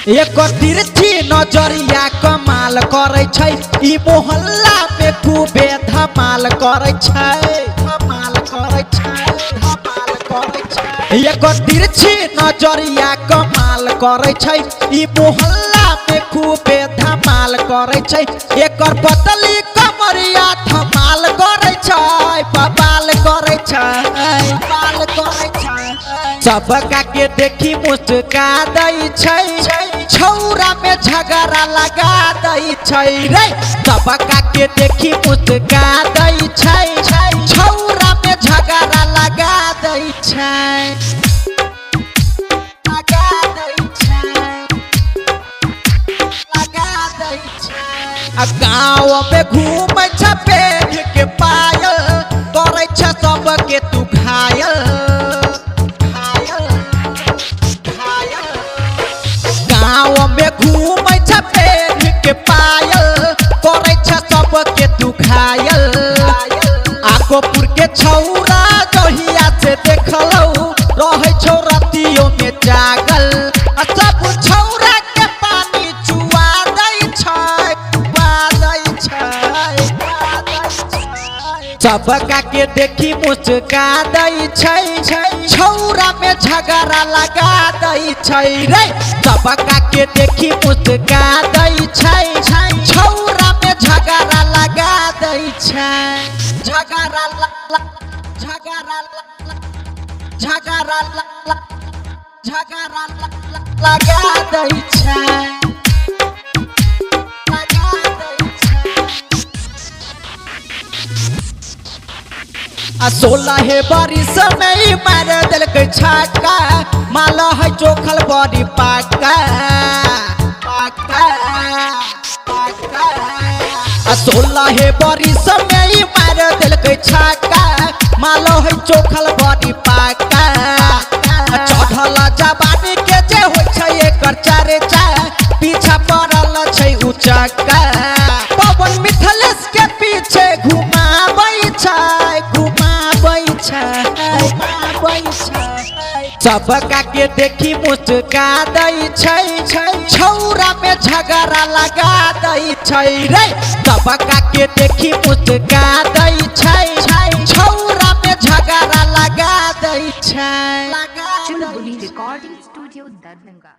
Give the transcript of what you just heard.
एक तिरछी नजरिया कमाल करे छै, ई मोहल्ला में खूबे धमाल करे छै, धमाल करे छै, धमाल करे छै। एक तिरछी नजरिया कमाल करे छै, ई मोहल्ला में खूबे धमाल करे छै। एकर पतली कमरिया धमाल करे छै, बवाल करे छै, बवाल करे छै। सबका के देखी मुस्का दै छै, छौरा में झगड़ा लगा दै छै रे। सबका के देखी मुस्का दै छै, छौरा में झगड़ा लगा दै छै, लगा दै छै, लगा दै छै। गाँव में घूम छ पेट के पायल, करे छ सबके तू घायल, गाँव में घूम छ पेट के पायल, करे छ सबके तू घायल। आकोपुर के छौरा जहिया से देखलौ, रहे छौ रातियों में जागल। सब छौरा के पानी चुआ दै छै, चुआ दै छै। सबका के देखी मुस्का दै छै, छौरा में झगड़ा लगा दै छै रे। सबका के देखी मुस्का दै छै, छौरा में झगड़ा लगा दै छै, झगड़ा झगड़ा झगड़ा झगड़ा लगा दै छै, लगा दै छै। 16 बरिस में मार दिलकै छक्का, माल है चोखल बड़ी पाका, पाका, पाका। 16 बरिस में मार दिलकै छक्का, माल है चोखल बड़ी पाका। चढ़ल जवानी के जे होइ छै एकर चर्चा, पीछा पड़ल छै उचक्का। पवन मिथिलेश के पीछे घुमाबै छै, घुमाबै छै, घुमाबै छै। सबका के देखी मुस्का दै छै, छौरा में झगड़ा लगा दै छै रे। सबका के देखी मुस्का दै छै, छौरा में झगड़ा लगा दै छै, लगा दै छै। Recording studio Darbhanga.